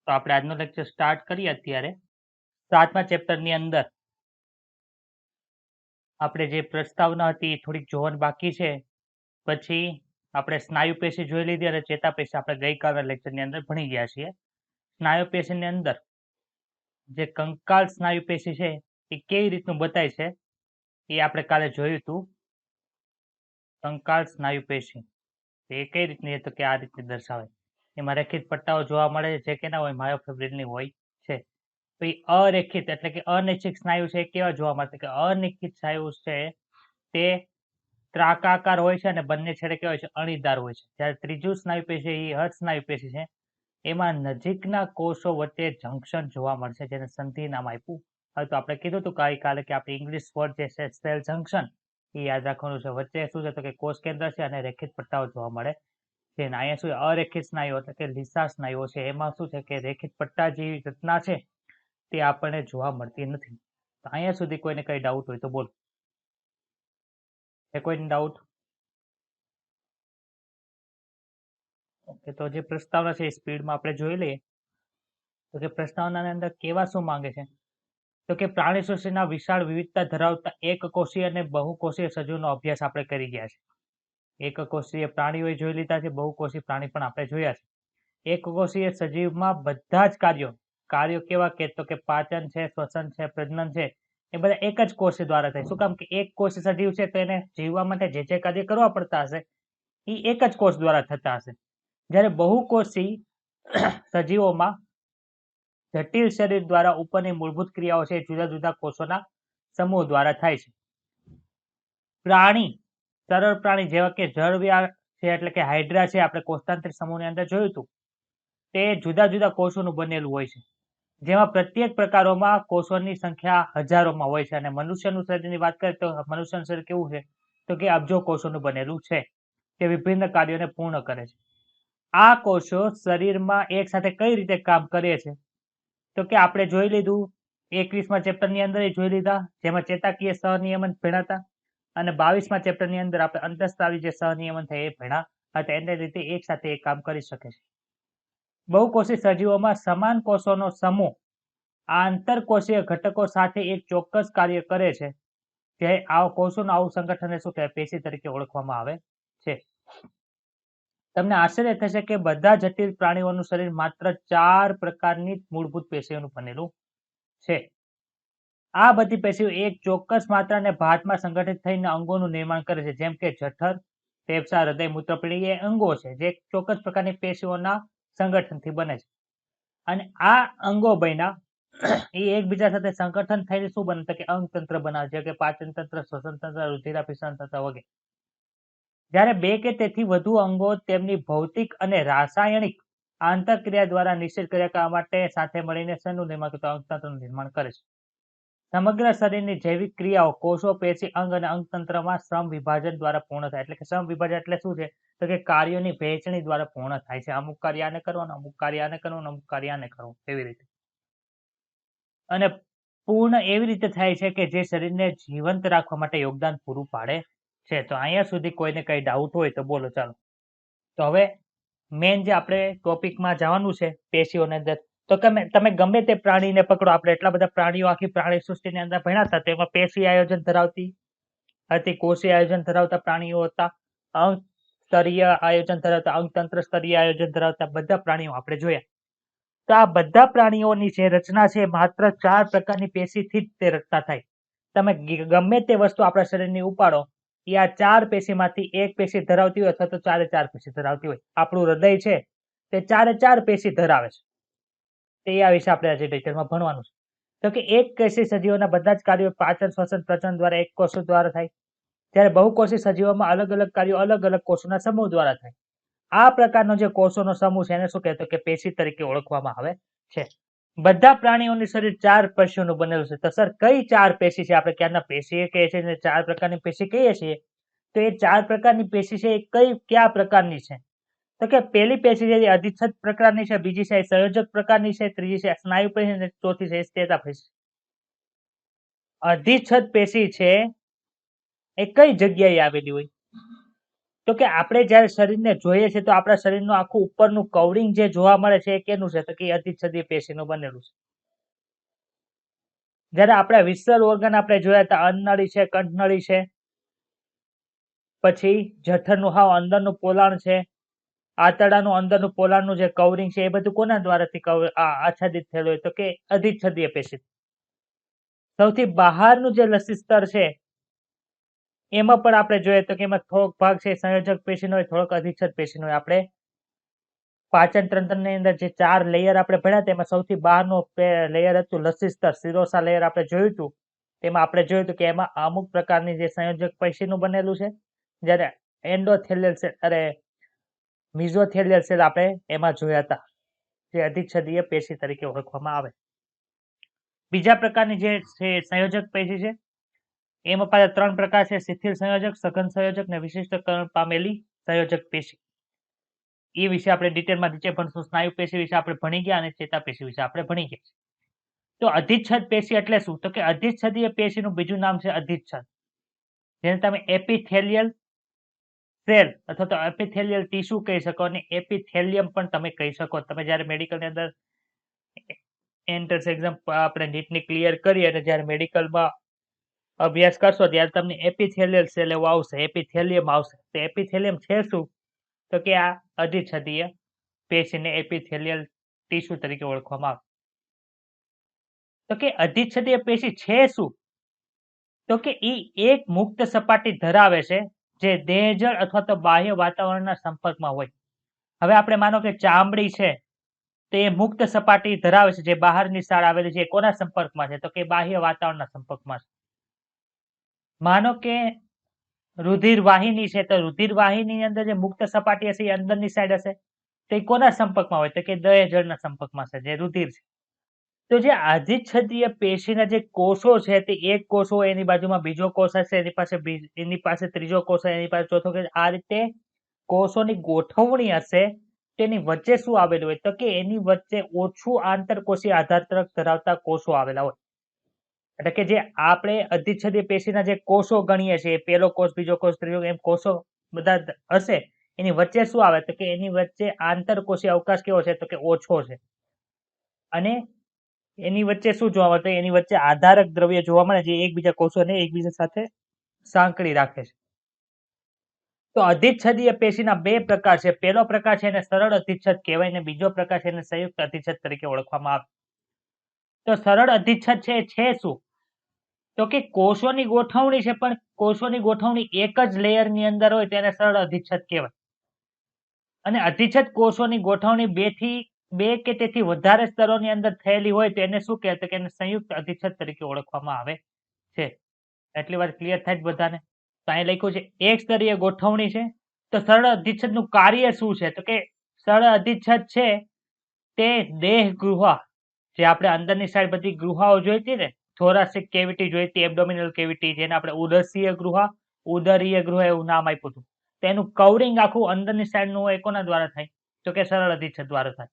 તો આપણે આજનો લેક્ચર સ્ટાર્ટ કરીએ. અત્યારે 7મા ચેપ્ટરની અંદર આપણે જે પ્રસ્તાવના હતી એ થોડીક જોવાની બાકી છે. પછી આપણે સ્નાયુ પેશી જોઈ લીધી અને ચેતાપેશી આપણે ગઈકાલના લેક્ચરની અંદર ભણી ગયા છીએ. સ્નાયુ પેશીની અંદર જે કંકાલ સ્નાયુ પેશી છે એ કેવી રીતનું બતાય છે એ આપણે કાલે જોયું હતું. કંકાલ સ્નાયુ પેશી એ કઈ રીતની, તો કે આ રીતની દર્શાવે. એમાં રેખિત પટ્ટાઓ જોવા મળે છે, જે કે ના હોય, માયોફિબ્રિલની હોય છે. તો એ અરેખિત એટલે કે અનિશ્ચિત સ્નાયુ છે, કેવા જોવા મળશે કે અનિશ્ચિત સ્નાયુ છે તે ત્રાકાકાર હોય છે અને બંને છેડે કેવા હોય છે, અણીદાર હોય છે. જ્યારે ત્રીજું સ્નાયુ પેશી એ હઠ સ્નાયુ પેશી છે, એમાં નજીકના કોષો વચ્ચે જંકશન જોવા મળશે, જેને સંધિ નામ આપ્યું. હવે તો આપણે કીધું હતું ગઈકાલે કે આપણે ઇંગ્લિશ વર્ડ જે છે સેલ જંકશન એ યાદ રાખવાનું છે. વચ્ચે શું છે તો કે કોષ કેન્દ્ર છે અને રેખિત પટ્ટાઓ જોવા મળે છે. અહીંયા શું અરેખિત સ્નાયુઓ એટલે કે લીસા સ્નાયુઓ છે, એમાં શું છે કે રેખિત પટ્ટા જેવી રચના છે તે આપણને જોવા મળતી નથી. તો અહીંયા સુધી કોઈને કઈ ડાઉટ હોય તો બોલો. કોઈને ડાઉટ? ઓકે, તો જે પ્રસ્તાવના છે એ સ્પીડમાં આપણે જોઈ લઈએ. તો કે પ્રસ્તાવનાની અંદર કેવા શું માંગે છે તો કે પ્રાણી સૃષ્ટિના વિશાળ વિવિધતા ધરાવતા એકકોષીય અને બહુકોષીય સજીવનો અભ્યાસ આપણે કરી ગયા છે. એકકોષીય પ્રાણીઓ જોઈ લીધા છે, બહુકોષીય પ્રાણી પણ આપણે જોયા છે. એકકોષીય સજીવમાં બધા જ કાર્યો કેવા કે તો કે પાચન છે, શ્વસન છે, પ્રજનન છે, એ બધા એક જ કોષ દ્વારા થાય. શું કામ કે એક કોષ સજીવ છે તો એને જીવવા માટે જે કાર્ય કરવા પડતા હશે એ એક જ કોષ દ્વારા થતા હશે. જ્યારે બહુકોષી સજીવોમાં જટિલ શરીર દ્વારા ઉપરની મૂળભૂત ક્રિયાઓ છે જુદા જુદા કોષોના સમૂહ દ્વારા થાય છે. સરળ પ્રાણી જેવા કે જળવ્યાળ છે એટલે કે હાઇડ્રા છે, આપણે કોષતાંત્રિક સમૂહની અંદર જોયું હતું, તે જુદા જુદા કોષોનું બનેલું હોય છે, જેમાં પ્રત્યેક પ્રકારોમાં કોષોની સંખ્યા હજારોમાં હોય છે. અને મનુષ્યનું શરીરની વાત કરીએ તો મનુષ્યનું શરીર કેવું છે તો કે અબજો કોષોનું બનેલું છે, તે વિભિન્ન કાર્યોને પૂર્ણ કરે છે. આ કોષો શરીરમાં એક સાથે કઈ રીતે કામ કરે છે તો કે આપણે જોઈ લીધું 21મા ચેપ્ટરની અંદર જોઈ લીધા, જેમાં ચેતાકીય સહનિયમન ભણાતા, અને 22મા ચેપ્ટરની અંદર આપણે અંતઃસ્ત્રાવી જે સહનિયમન થાય એ ભણ્યા હતા. એને રીતે એક સાથે એક કામ કરી શકે છે. બહુકોષી સજીવોમાં સમાન કોષોનો સમૂહ આંતરકોષીય ઘટકો સાથે એક ચોક્કસ કાર્ય કરે છે, જે આ કોષોનું આવું સંગઠનને શું કહેવાય, પેશી તરીકે ઓળખવામાં આવે છે. તમને આશ્ચર્ય થશે કે બધા જટિલ પ્રાણીઓનું શરીર માત્ર 4 પ્રકારની મૂળભૂત પેશીઓનું બનેલું છે. આ બધી પેશીઓ એક ચોક્કસ માત્રા અને ભાતમાં સંગઠિત થઈને અંગોનું નિર્માણ કરે છે, જેમ કે જઠર, ફેફસા, હૃદય, મૂત્રપિંડ એ અંગો છે જે ચોક્કસ પ્રકારની પેશીઓના સંગઠનથી બને છે. અને આ અંગો બન્યા એ એકબીજા સાથે સંગઠન થઈને શું બને કે અંગતંત્ર બનાવે છે, કે પાચન તંત્ર, શ્વસન તંત્ર, રુધિરાભિસરણ તંત્ર વગેરે. જ્યારે બે કે તેથી વધુ અંગો તેમની ભૌતિક અને રાસાયણિક આંતરક્રિયા દ્વારા નિશ્ચિત ક્રિયા માટે સાથે મળીને શેનું નિર્માણ કરતા અંગતંત્રનું નિર્માણ કરે છે. સમગ્ર શરીરની જૈવિક ક્રિયાઓ કોષો, પેશી, અંગ અને અંગતંત્રમાં શ્રમ વિભાજન દ્વારા પૂર્ણ થાય. એટલે કે શ્રમ વિભાજન એટલે શું છે તો કે કાર્યોની વહેંચણી દ્વારા પૂર્ણ થાય છે. અમુક કાર્ય આને કરવાનું, અમુક કાર્ય આને કરવાનું, અમુક કાર્ય આને કરવું, એવી રીતે. અને પૂર્ણ એવી રીતે થાય છે કે જે શરીરને જીવંત રાખવા માટે યોગદાન પૂરું પાડે છે. તો અહીંયા સુધી કોઈને કઈ ડાઉટ હોય તો બોલો. ચાલો, તો હવે મેન જે આપણે ટોપિકમાં જવાનું છે પેશીઓની અંદર, તો તમે ગમે તે પ્રાણીને પકડો, આપણે એટલા બધા પ્રાણીઓ આખી પ્રાણી સૃષ્ટિની અંદર ભણ્યા હતા, તેમાં પેશી આયોજન ધરાવતી હતી, કોષી આયોજન ધરાવતા પ્રાણીઓ હતા, અંગ સ્તરીય આયોજન ધરાવતા, અંગતંત્ર સ્તરીય આયોજન ધરાવતા બધા પ્રાણીઓ આપણે જોયા. તો આ બધા પ્રાણીઓની જે રચના છે માત્ર 4 પ્રકારની પેશીથી જ તે રચના થાય. તમે ગમે તે વસ્તુ આપણા શરીરની ઉપાડો, એ આ 4 પેશીમાંથી એક પેશી ધરાવતી હોય અથવા તો 4 પેશી ધરાવતી હોય. આપણું હૃદય છે તે 4 પેશી ધરાવે છે. તે આ વિશે આપણે આજે ડિટેલમાં ભણવાનું છે. તો કે એક કોષી સજીવોના બધા જ કાર્યો પાચન, શ્વસન, પ્રજનન દ્વારા એક કોષ દ્વારા થાય, જ્યારે બહુકોષી સજીવોમાં અલગ અલગ કાર્યો અલગ અલગ કોષોના સમૂહ દ્વારા થાય. આ પ્રકારનો જે કોષોનો સમૂહ છે એને શું કહેતો કે પેશી તરીકે ઓળખવામાં આવે છે. બધા પ્રાણીઓનું શરીર 4 પેશીઓનું બનેલું છે. તો સર કઈ 4 પેશી છે? આપણે ક્યારના પેશી કહીએ છીએ ને 4 પ્રકારની પેશી કહીએ છીએ, તો એ 4 પ્રકારની પેશી છે એ કયા પ્રકારની છે તો કે પહેલી પેશી છે એ અધિચ્છદ પ્રકારની છે, બીજી છે સંયોજક પ્રકારની છે, ત્રીજી છે સ્નાયુ પેશી અને ચોથી છે ચેતાપેશી. અધિચ્છદ પેશી છે એ કઈ જગ્યાએ આવેલી હોય તો કે આપણે જ્યારે શરીરને જોઈએ છે તો આપણા શરીરનું આખું ઉપરનું કવરિંગ જે જોવા મળે છે એ કેનું છે? તો કે અધિચ્છદીય પેશીનું બનેલું છે. જ્યારે આપણા વિસર્લ ઓર્ગન આપણે જોયા હતા, અન્નનળી છે, કંઠનળી છે, પછી જઠરનું હાવ અંદરનું પોલાણ છે, આંતરડાનું અંદરનું પોલાણનું જે કવરિંગ છે, એ બધું કોના દ્વારાથી આચ્છાદિત થયેલું હોય? તો કે અધિચ્છદીય પેશી. સૌથી બહારનું જે લસિત સ્તર છે એમાં પણ આપણે જોઈએ તો કે એમાં થોડોક ભાગ છે સંયોજક પેશીનો હોય, થોડોક અધિચ્છદ પેશીનો હોય. આપણે પાચન તંત્રની અંદર જે 4 લેયર આપણે ભણ્યા તેમાં સૌથી બહારનું લેયર હતું લસિત સ્તર, સિરોસા લેયર આપણે જોયું હતું. તેમાં આપણે જોયું હતું કે એમાં અમુક પ્રકારની જે સંયોજક પેશીનું બનેલું છે, જ્યારે એન્ડોથેલિયલ સેલ મિઝોથેલિયલ સેલ આપણે એમાં જોયા હતા, જે અધિચ્છદીય પેશી તરીકે ઓળખવામાં આવે. બીજા પ્રકારની જે છે સંયોજક પેશી છે એમાં પાછા 3 પ્રકાર છે: શિથિલ સંયોજક, સઘન સંયોજક ને વિશિષ્ટકરણ પામેલી સંયોજક પેશી. એ વિશે આપણે ડિટેલમાં નીચે ભણશું. સ્નાયુ પેશી વિશે આપણે ભણી ગયા અને ચેતાપેશી વિશે આપણે ભણી ગયા. તો અધિચ્છદ પેશી એટલે શું? તો કે અધિચ્છદીય પેશીનું બીજું નામ છે અધિચ્છદ, જેને તમે એપિથેલિયલ સેલ અથવા તો એપિથેલિયલ ટીસ્યુ કહી શકો અને એપિથેલિયમ પણ તમે કહી શકો. તમે જ્યારે મેડિકલની અંદર એન્ટ્રન્સ એક્ઝામ આપણે નીટની ક્લિયર કરી અને જ્યારે મેડિકલમાં અભ્યાસ કરશો ત્યારે તમને એપિથેલિયલ સેલ એવું આવશે, એપિથેલિયમ આવશે. તો એપિથેલિયમ છે શું? તો કે આ અધિચ્છદીય પેશીને એપિથેલિયલ ટીસ્યુ તરીકે ઓળખવામાં આવે. તો કે અધિચ્છદીય પેશી છે શું? તો કે એક મુક્ત સપાટી ધરાવે છે જે દેહજળ અથવા તો બાહ્ય વાતાવરણના સંપર્કમાં હોય. હવે આપણે માનો કે ચામડી છે તે મુક્ત સપાટી ધરાવે છે, જે બહારની સાઈડ આવેલી છે. કોના સંપર્કમાં છે? તો કે બાહ્ય વાતાવરણના સંપર્કમાં છે. માનો કે રુધિર વાહિની છે, તો રુધિર વાહિનીની અંદર જે મુક્ત સપાટી હશે એ અંદરની સાઈડ હશે. તે કોના સંપર્કમાં હોય? તો કે દેહજળના સંપર્કમાં છે, જે રુધિર છે. તો જે અધિચ્છદીય પેશીના જે કોષો છે તે એક કોષ હોય, એની બાજુમાં બીજો કોષ હશે, એની પાસે ત્રીજો કોષ હોય, એની પાસે ચોથો કોષ. આ રીતે કોષોની ગોઠવણી હશે. તેની વચ્ચે શું આવેલું હોય? તો કે એની વચ્ચે ઓછું આંતરકોષીય આધાર તરફ ધરાવતા કોષો આવેલા હોય. એટલે કે જે આપણે અધિચ્છદીય પેશીના જે કોષો ગણીએ છીએ, પહેલો કોષ, બીજો કોષ, ત્રીજો, એમ કોષો બધા હશે. એની વચ્ચે શું આવે? તો કે એની વચ્ચે આંતરકોષીય અવકાશ કેવો છે? તો કે ઓછો છે. અને એની વચ્ચે શું જોવા મળે? એની વચ્ચે આધારક દ્રવ્ય જોવા મળે, જે એકબીજા કોષોને એકબીજા સાથે સાંકળી રાખે છે. તો અધિચ્છદીય પેશીના 2 પ્રકાર છે. પહેલો પ્રકાર છે એને સરળ અધિચ્છદ કહેવાય અને બીજો પ્રકાર છે એને સંયુક્ત અધિચ્છદ તરીકે ઓળખવામાં આવે. તો સરળ અધિચ્છદ છે શું? તો કે કોષોની ગોઠવણી છે, પણ કોષોની ગોઠવણી એક જ લેયરની અંદર હોય તેને સરળ અધિચ્છદ કહેવાય. અને અધિચ્છદ કોષોની ગોઠવણી બે કે તેથી વધારે સ્તરોની અંદર થયેલી હોય તો એને શું કહેવાય? કે એને સંયુક્ત અધિચ્છદ તરીકે ઓળખવામાં આવે છે. એટલી વાત ક્લિયર થાય જ બધાને? તો અહીં લખ્યું છે એક સ્તરીય ગોઠવણી છે. તો સરળ અધિચ્છદનું કાર્ય શું છે? તો કે સરળ અધિચ્છદ છે તે દેહ ગૃહા, જે આપણે અંદરની સાઈડ બધી ગૃહાઓ જોઈતી ને, થોરાસિક કેવિટી જોઈતી, એબ્ડોમિનલ કેવિટી, જેને આપણે ઉદરસીય ગૃહા, ઉદરીય ગૃહ એવું નામ આપ્યું હતું. તેનું કવરિંગ આખું અંદરની સાઈડનું હોય, કોના દ્વારા થાય? તો કે સરળ અધિચ્છદ દ્વારા થાય.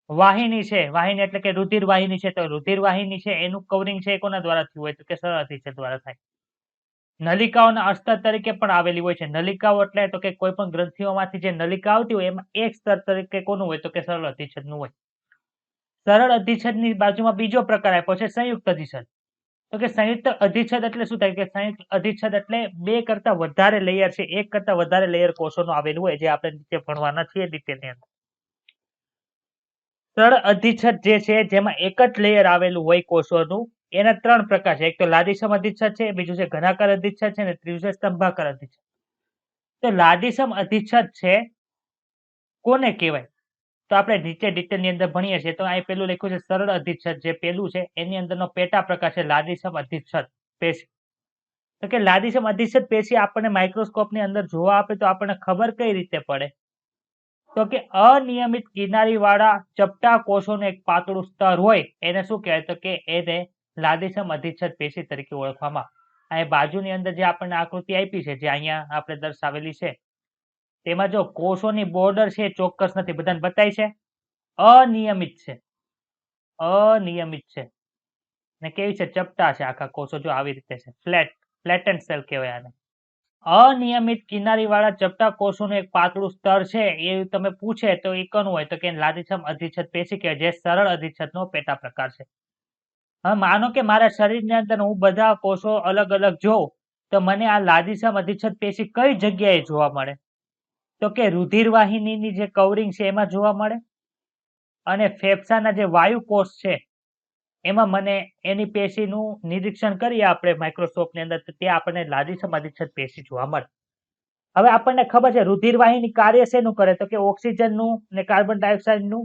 વાહિની છે, વાહિની એટલે કે રુધિર વાહિની છે, તો રુધિર વાહિની છે એનું કવરિંગ છે એ કોના દ્વારા થયું હોય? તો કે સરળ અધિચ્છદ દ્વારા થાય. નલિકાઓના અસ્તર તરીકે પણ આવેલી હોય છે. નલિકાઓ એટલે તો કે કોઈ પણ ગ્રંથિઓમાંથી જે નલિકા આવતી હોય એમાં એક સ્તર તરીકે કોનું હોય? તો કે સરળ અધિચ્છદનું હોય. સરળ અધિચ્છદની બાજુમાં બીજો પ્રકાર આપ્યો છે સંયુક્ત અધિચ્છદ. તો કે સંયુક્ત અધિચ્છદ એટલે શું થાય? કે સંયુક્ત અધિચ્છદ એટલે 2 કરતા વધારે લેયર છે, એક કરતા વધારે લેયર કોષોનું આવેલું હોય, જે આપણે નીચે ભણવાના છીએ ડિટેલની અંદર. સરળ અધિચ્છદ જે છે જેમાં એક જ લેયર આવેલું હોય કોષોનું, એના 3 પ્રકાર છે. એક તો લાદીસમ અધિચ્છદ છે, બીજું છે ઘનાકાર અધિચ્છદ છે અને ત્રીજું છે સ્તંભાકાર અધિચ્છદ. તો લાદીસમ અધિચ્છદ છે કોને કહેવાય? તો આપણે નીચે ડિટેલની અંદર ભણીએ છીએ. તો અહીં પેલું લખ્યું છે સરળ અધિચ્છદ, જે પેલું છે એની અંદરનો પેટા પ્રકાર છે લાદીસમ અધિચ્છદ પેશી. તો કે લાદીસમ અધિચ્છદ પેશી આપણને માઇક્રોસ્કોપની અંદર જોવા આપે તો આપણને ખબર કઈ રીતે પડે? તો કે અનિયમિત કિનારીવાળા ચપટા કોષોનું એક પાતળું સ્તર હોય, એને શું કહેવાય? તો કે એને લાદીસમ અધિચ્છદ પેશી તરીકે ઓળખવામાં. અહીં બાજુની અંદર જે આપણને આકૃતિ આપી છે, જે અહીંયા આપણે દર્શાવેલી છે, તેમાં જો કોષોની બોર્ડર છે એ ચોક્કસ નથી, બધાને બતાય છે અનિયમિત છે, અનિયમિત છે ને કેવી છે? ચપટા છે આખા કોષો, જો આવી રીતે છે. ફ્લેટન સેલ કહેવાય આને. અનિયમિત કિનારીવાળા ચપટા કોષોનું એક પાતળું સ્તર છે એ તમે પૂછે તો એ કોનું હોય તો કે લાદીછમ અધિચ્છદ પેશી કહેવાય, જે સરળ અધિચ્છદનો પેટા પ્રકાર છે. હવે માનો કે મારા શરીરની અંદર હું બધા કોષો અલગ અલગ જોઉં તો મને આ લાદીછમ અધિચ્છદ પેશી કઈ જગ્યાએ જોવા મળે તો કે રુધિરવાહિનીની જે કવરિંગ છે એમાં જોવા મળે, અને ફેફસાના જે વાયુ કોષ છે એમાં મને એની પેશીનું નિરીક્ષણ કરીએ આપણે માઇક્રોસ્કોપની અંદર તો ત્યાં આપણને લાદીછમ અધિચ્છદ પેશી જોવા મળે. હવે આપણને ખબર છે રુધિરવાહિની કાર્ય શેનું કરે તો કે ઓક્સિજનનું ને કાર્બન ડાયોક્સાઇડનું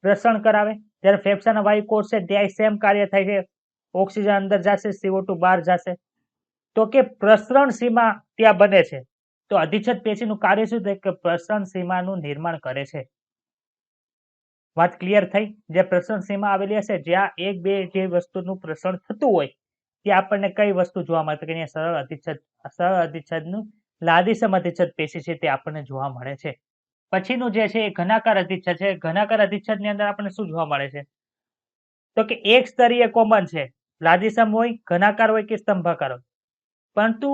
પ્રસરણ કરાવે, જ્યારે ફેફસાના વાયુ કોષ છે ત્યાં સેમ કાર્ય થાય છે, ઓક્સિજન અંદર જશે, CO2 બહાર જશે, તો કે પ્રસરણ સીમા ત્યાં બને છે. તો અધિચ્છદ પેશીનું કાર્ય શું થાય કે પ્રસરણ સીમાનું નિર્માણ કરે છે. વાત ક્લિયર થઈ? જે પ્રસરણ સીમા આવેલી હશે જ્યાં એક બે જે વસ્તુનું પ્રસરણ થતું હોય ત્યાં આપણને કઈ વસ્તુ જોવા મળે તો કે અહીંયા સરળ અધિચ્છદનું લાદીછમ અધિચ્છદ પેશી છે તે આપણને જોવા મળે છે. પછીનું જે છે એ ઘનાકાર અધિચ્છદ છે. ઘનાકાર અધિચ્છદની અંદર આપણને શું જોવા મળે છે તો કે એક સ્તરીય કોમન છે, લાદીછમ હોય, ઘનાકાર હોય કે સ્તંભાકાર હોય, પરંતુ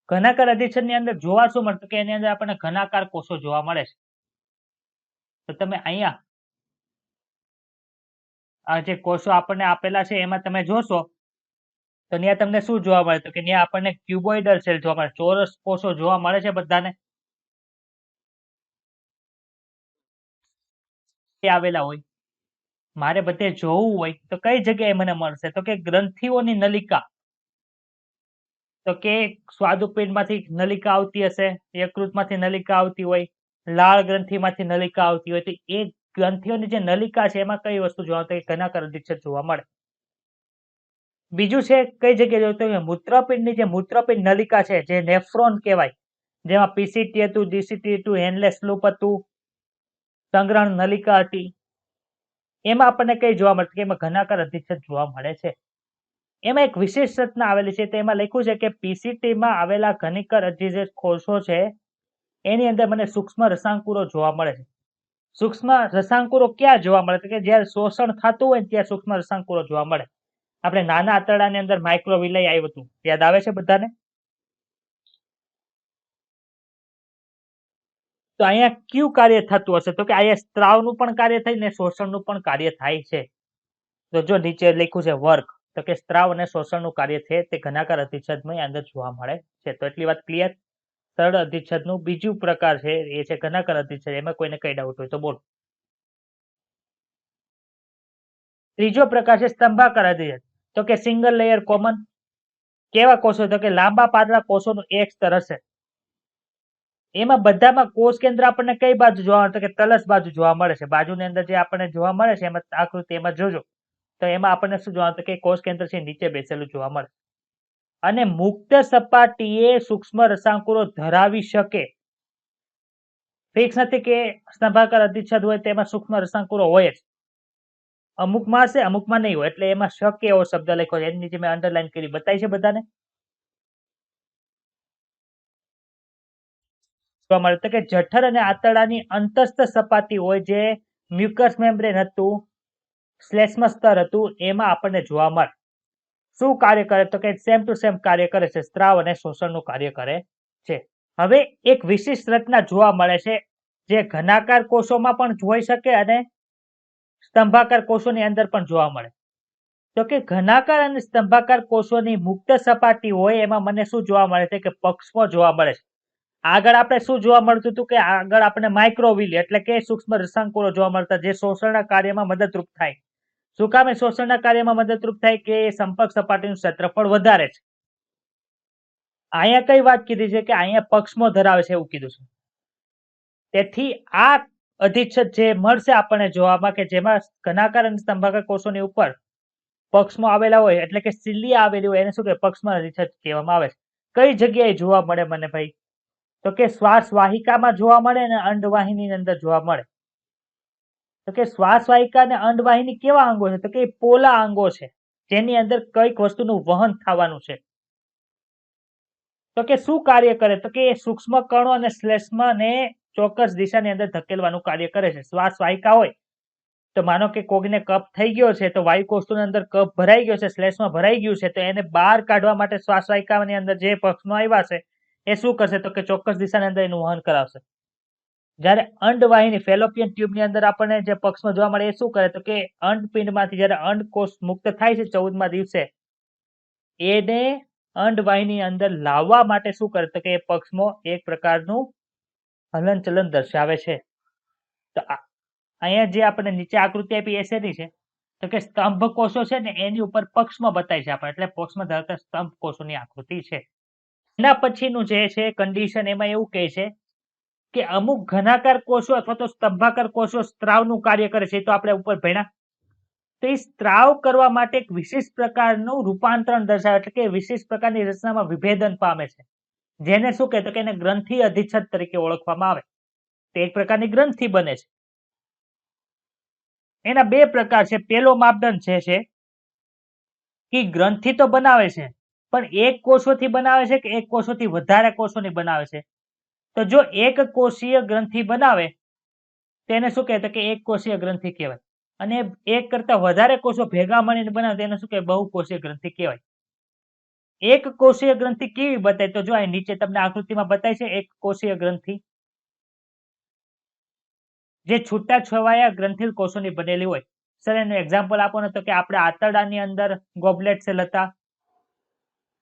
ઘનાકાર અધિચ્છદની અંદર જોવા શું મળે કે એની અંદર આપણને ઘનાકાર કોષો જોવા મળે છે. તો તમે અહીંયા આ જે કોષો આપણને આપેલા છે એમાં તમે જોશો તો ત્યાં તમને શું જોવા મળે તો કે ત્યાં આપણને ક્યુબોઇડલ સેલ જોવા મળે, ચોરસ કોષો જોવા મળે છે બધાને આવેલા હોય. મારે બધે જોવું હોય તો કઈ જગ્યાએ મને મળશે તો કે ગ્રંથિઓની નલિકા, તો કે સ્વાદુપિંડમાંથી નલિકા આવતી હશે, યકૃતમાંથી નલિકા આવતી હોય, લાળ ગ્રંથિમાંથી નલિકા આવતી હોય, તો એ ગ્રંથિઓની જે નલિકા છે એમાં કઈ વસ્તુ જોવા તો ઘનાકાર અધિચ્છદ જોવા મળે. બીજું છે કઈ જગ્યાએ જોયું તો મૂત્રપિંડની જે મૂત્રપિંડ નલિકા છે જે નેફ્રોન કહેવાય, જેમાં પીસીટી હતું, ડીસીટી હતું, હેનલેસ લૂપ હતું, સંગ્રહણ નલિકા હતી, એમાં આપણને કઈ જોવા મળે કે એમાં ઘનાકાર અધિચ્છદ જોવા મળે છે. એમાં એક વિશેષ રચના આવેલી છે તેમાં લખ્યું છે કે પીસીટીમાં આવેલા ઘનીકર અધિચ્છદ કોષો છે એની અંદર મને સૂક્ષ્મ રસાંકુરો જોવા મળે છે. સૂક્ષ્મ રસાંકુરો ક્યાં જોવા મળે કે જ્યારે શોષણ થતું હોય ત્યાં સૂક્ષ્મ રસાંકુરો જોવા મળે. આપણે નાના આંતરડાની અંદર માઇક્રોવિલાય આવ્યું હતું, યાદ આવે છે બધાને? તો અહીંયા કયું કાર્ય થતું હશે તો કે અહીંયા સ્ત્રાવનું પણ કાર્ય થાય ને શોષણનું પણ કાર્ય થાય છે. તો જો નીચે લખ્યું છે વર્ક તો કે સ્ત્રાવ અને શોષણનું કાર્ય છે તે ઘનાકાર અધિચ્છદમાં અંદર જોવા મળે છે. તો એટલી વાત ક્લિયર. સરળ અધિચ્છદનું બીજું પ્રકાર છે એ છે ઘનાકાર અધિચ્છદ. એમાં કોઈને કઈ ડાઉટ હોય તો બોલો. ત્રીજો પ્રકાર છે સ્તંભાકાર અધિચ્છદ, તો કે સિંગલ લેયર કોમન. કેવા કોષો તો કે લાંબા પાતળા કોષોનું એક સ્તર હશે. એમાં બધામાં કોષ કેન્દ્ર આપણને કઈ બાજુ જોવા મળે તો કે તલસ બાજુ જોવા મળે છે. બાજુની અંદર જે આપણને જોવા મળે છે એમાં આકૃતિ એમાં જોજો તો એમાં આપણને શું જોવા મળે કે કોષ કેન્દ્ર છે નીચે બેસેલું જોવા મળે. અને મુક્ત સપાટીએ સૂક્ષ્મ રસાંકુરો ધરાવી શકે. ફિક્સ નથી કે સ્તંભાકાર અધિચ્છદ હોય તેમાં સૂક્ષ્મ રસાંકુરો હોય જ, અમુકમાં હશે અમુકમાં નહીં હોય, એટલે એમાં શક્ય એવો શબ્દ લખ્યો છે, એની નીચે મેં અંડરલાઈન કરી બતાવી છે બધાને. મળે તો કે જઠર અને આંતરડાની અંતસ્થ સપાટી હોય જે મ્યુકસ મેમ્બ્રેન હતું, શ્લેષ્મ સ્તર હતું, એમાં આપણને જોવા મળે. શું કાર્ય કરે તો કે સેમ ટુ સેમ કાર્ય કરે છે, સ્ત્રાવ અને શોષણનું કાર્ય કરે છે. હવે એક વિશિષ્ટ રચના જોવા મળે છે જે ઘનાકાર કોષોમાં પણ જોઈ શકે અને સ્તંભાકાર કોષોની અંદર પણ જોવા મળે. તો કે ઘનાકાર અને સ્તંભાકાર કોષોની મુક્ત સપાટી હોય એમાં મને શું જોવા મળે છે કે પક્ષમાં જોવા મળે છે. આગળ આપણે શું જોવા મળતું હતું કે આગળ આપણે માઇક્રોવિલ એટલે કે સૂક્ષ્મ રસાંકુરો જોવા મળતા જે શોષણના કાર્યમાં મદદરૂપ થાય. શું કામ એ શોષણના કાર્યમાં મદદરૂપ થાય કે સંપર્ક સપાટીનું ક્ષેત્રફળ વધારે છે. અહીંયા કઈ વાત કીધી છે કે અહીંયા પક્ષમાં ધરાવે છે એવું કીધું છે. તેથી આ અધિચ્છદ જે મળશે આપણને જોવામાં કે જેમાં ઘનાકાર અને સ્તંભાકાર કોષોની ઉપર પક્ષમાં આવેલા હોય એટલે કે સિલિયા આવેલી હોય એને શું કે પક્ષમાં અધિચ્છદ કહેવામાં આવે છે. કઈ જગ્યાએ જોવા મળે મને ભાઈ તો કે શ્વાસ વાહિકામાં જોવા મળે અને અંડવાહિની અંદર જોવા મળે. તો કે શ્વાસ વાહિકા અને અંડવાહિની કેવા અંગો છે તો કે પોલા અંગો છે જેની અંદર કઈક વસ્તુનું વહન થવાનું છે. તો કે શું કાર્ય કરે તો કે સૂક્ષ્મ કણો અને શ્લેષ્મને ચોક્કસ દિશાની અંદર ધકેલવાનું કાર્ય કરે છે. શ્વાસ વાહિકા હોય તો માનો કે કોઈને કફ થઈ ગયો છે તો વાયુકોષની અંદર કફ ભરાઈ ગયો છે, શ્લેષ્મ ભરાઈ ગયું છે તો એને બહાર કાઢવા માટે શ્વાસ વાહિકાની અંદર જે પક્ષમાં આવ્યા છે એ શું કરશે તો કે ચોક્કસ દિશાની અંદર એનું વહન કરાવશે. જ્યારે અંડવાહિની ફેલોપિયન ટ્યુબની અંદર આપણને જે પક્ષમાં જોવા મળે એ શું કરે તો કે અંડપિંડમાંથી જ્યારે અંડકોષ મુક્ત થાય છે 14મા દિવસે, એને અંડવાહિની અંદર લાવવા માટે શું કરે તો કે એ પક્ષમાં એક પ્રકારનું હલનચલન દર્શાવે છે. તો અહીંયા જે આપણે નીચે આકૃતિ આપી એ શેની છે તો કે સ્તંભ કોષો છે ને એની ઉપર પક્ષમાં બતાવી છે આપણે, એટલે પક્ષમાં ધરાવતા સ્તંભ કોષોની આકૃતિ છે. એના પછીનું જે છે કન્ડિશન એમાં એવું કહે છે કે અમુક ઘનાકાર કોષો અથવા તો સ્તંભાકાર કોષો સ્ત્રાવનું કાર્ય કરે છે, તો આપણે ઉપર ભણ્યા. તો એ સ્ત્રાવ કરવા માટે એક વિશિષ્ટ પ્રકારનું રૂપાંતરણ દર્શાવે, એટલે કે વિશિષ્ટ પ્રકારની રચનામાં વિભેદન પામે છે, જેને શું કહે તો કે એને ગ્રંથિ અધિચ્છદ તરીકે ઓળખવામાં આવે. તે એક પ્રકારની ગ્રંથિ બને છે. એના બે પ્રકાર છે. પહેલો માપદંડ છે કે ગ્રંથિ તો બનાવે છે પણ એક કોષોથી બનાવે છે કે એક કોષોથી વધારે કોષોની બનાવે છે. તો જો એક કોષીય ગ્રંથિ બનાવે તેને શું કહે તો કે એક કોષીય ગ્રંથિ કહેવાય, અને એક કરતા વધારે કોષો ભેગા મળીને બનાવે તેને શું કહેવાય બહુકોષીય ગ્રંથિ કહેવાય. એક કોષીય ગ્રંથિ કેવી બતાય તો જો અહીં નીચે તમને આકૃતિમાં બતાય છે એક કોષીય ગ્રંથિ જે છૂટાછવાયા ગ્રંથિલ કોષોની બનેલી હોય. સર એનું એક્ઝામ્પલ આપો ને તો કે આપણે આંતરડાની અંદર ગોબલેટ સેલ હતા,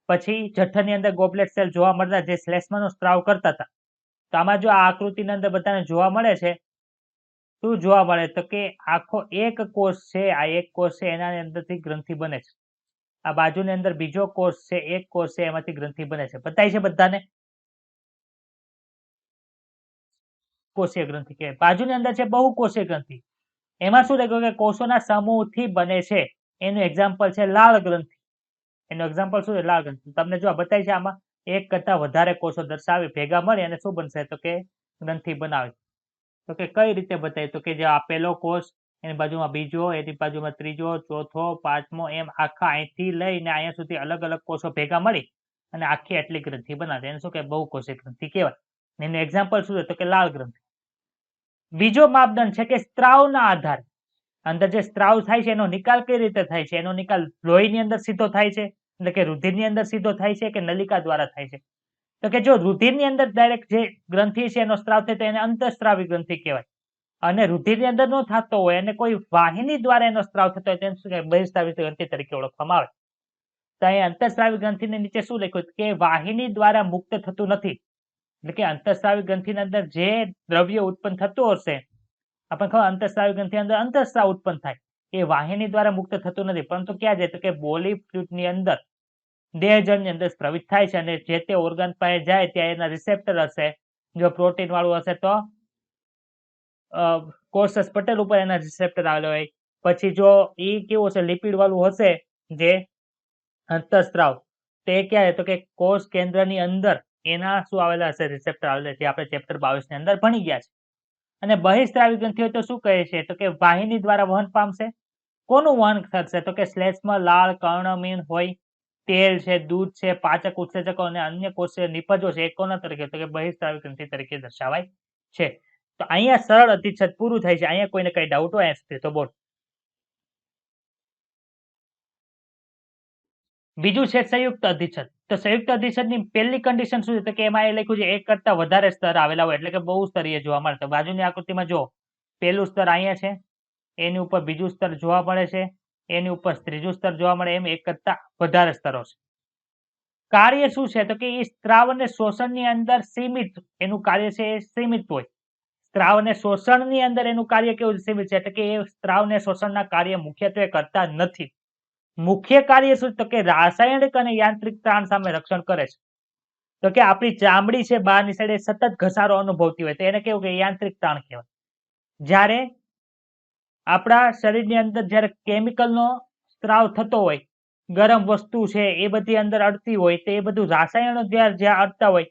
પછી જઠરની અંદર ગોબલેટ સેલ જોવા મળતા જે શ્લેષ્માનો સ્ત્રાવ કરતા હતા. તો આમાં જો આ આકૃતિની અંદર બધાને જોવા મળે છે, શું જોવા મળે તો કે આખો એક કોષ છે, આ એક કોષ છે એના અંદરથી ગ્રંથિ બને છે. આ બાજુની અંદર બીજો કોષ છે, એક કોષ છે એમાંથી ગ્રંથિ બને છે. બતાય છે બધાને કોષીય ગ્રંથિ કહેવાય. બાજુની અંદર છે બહુકોષીય ગ્રંથિ. એમાં શું લખ્યું કે કોષોના સમૂહથી બને છે. એનું એક્ઝામ્પલ છે લાળ ગ્રંથિ. એનું એક્ઝામ્પલ શું છે લાળ ગ્રંથિ. તમને જો બતાય છે આમાં એક કરતા વધારે કોષો દર્શાવી ભેગા મળે અને શું બનશે તો કે ગ્રંથિ બનાવે. તો કે કઈ રીતે બતાય તો કે જે આ પહેલો કોષ, એની બાજુમાં બીજો, એની બાજુમાં ત્રીજો, ચોથો, પાંચમો, એમ આખા અહીંથી લઈને અહીંયા સુધી અલગ અલગ કોષો ભેગા મળી અને આખી આટલી ગ્રંથિ બનાવે. એને શું કે બહુકોષીય ગ્રંથિ કહેવાય. એનું એક્ઝામ્પલ શું છે તો કે લાળ ગ્રંથિ. બીજો માપદંડ છે કે સ્ત્રાવના આધારે અંદર જે સ્ત્રાવ થાય છે એનો નિકાલ કઈ રીતે થાય છે. એનો નિકાલ લોહીની અંદર સીધો થાય છે, એટલે કે રુધિરની અંદર સીધો થાય છે કે નલિકા દ્વારા થાય છે. તો કે જો રુધિરની અંદર ડાયરેક્ટ જે ગ્રંથિ છે એનો સ્ત્રાવ થાય તો એને અંતઃસ્ત્રાવી ગ્રંથિ કહેવાય, અને રુધિરની અંદર ન થતો હોય અને કોઈ વાહિની દ્વારા એનો સ્ત્રાવ થતો હોય તેને શું કહેવાય બહિઃસ્રાવી ગ્રંથિ તરીકે ઓળખવામાં આવે. તો અહીં અંતઃસ્રાવી ગ્રંથિની નીચે શું લખ્યું કે વાહિની દ્વારા મુક્ત થતું નથી, એટલે કે અંતઃસ્રાવી ગ્રંથિની અંદર જે દ્રવ્ય ઉત્પન્ન થતું હશે, આપણને ખબર અંતઃસ્રાવી ગ્રંથિ અંદર અંતઃસ્રાવ ઉત્પન્ન થાય, એ વાહિની દ્વારા મુક્ત થતું નથી, પરંતુ ક્યાં જાય તો કે બોલી ફ્લૂઇડની અંદર દેહજળની અંદર સ્ત્રવિત થાય છે, અને જે તે ઓર્ગન પાસે જાય ત્યાં એના રિસેપ્ટર હશે. જો પ્રોટીન વાળું હશે તો કોષસ પટેલ ઉપર એના રિસેપ્ટર આવેલા હોય. પછી જો એ કેવું હશે લિપિડ વાળું હશે જે અંતઃસ્ત્રાવ, તે ક્યારે તો કે કોષ કેન્દ્રની અંદર એના શું આવેલા હશે રિસેપ્ટર આવેલા, જે આપણે ચેપ્ટર 22 ની અંદર ભણી ગયા છે. અને બહિઃસ્રાવી ગ્રંથિ હોય તો શું કહે છે તો કે વાહિની દ્વારા વહન પામશે. કોનું વહન થશે તો કે શ્લેષ્મા, લાળ, કર્ણમીન હોય, તેલ છે, દૂધ છે, પાચક ઉત્સેચકો અને અન્ય કોષીય નિપજો છે એ કોના તરીકે તો કે બહિઃસ્રાવી ગ્રંથિ તરીકે દર્શાવાય છે. તો અહીંયા સરળ અધિચ્છદ પૂરું થાય છે. અહીંયા કોઈને કઈ ડાઉટ હોય તો બોલ. બીજું છે સંયુક્ત અધિચ્છદ. તો સંયુક્ત અધિચ્છદની પહેલી કન્ડિશન શું છે તો કે એમાં એ લખ્યું છે એક કરતા વધારે સ્તર આવેલા હોય, એટલે કે બહુસ્તરીય જોવા મળે. તો બાજુની આકૃતિમાં જો પહેલું સ્તર અહીંયા છે, એની ઉપર બીજું સ્તર જોવા મળે છે, એની ઉપર ત્રીજું સ્તર જોવા મળે, એમ એક કરતા વધારે સ્તરો છે. કાર્ય શું છે તો કે એ સ્ત્રાવ અને શોષણની અંદર સીમિત, એનું કાર્ય છે એ સીમિત હોય. સ્ત્રાવ અને શોષણની અંદર એનું કાર્ય કેવું સીમિત છે એટલે કે એ સ્ત્રાવ અને શોષણના કાર્ય મુખ્યત્વે કરતા નથી. મુખ્ય કાર્ય શું તો કે રાસાયણિક અને યાંત્રિક તાણ સામે રક્ષણ કરે છે. તો કે આપણી ચામડી છે બહારની સાઈડે સતત ઘસારો અનુભવતી હોય તો એને કેવું કે યાંત્રિક તાણ કહેવાય. જ્યારે આપણા શરીરની અંદર જ્યારે કેમિકલનો સ્ત્રાવ થતો હોય, ગરમ વસ્તુ છે એ બધી અંદર અડતી હોય તો એ બધું રસાયણો જ્યાં અડતા હોય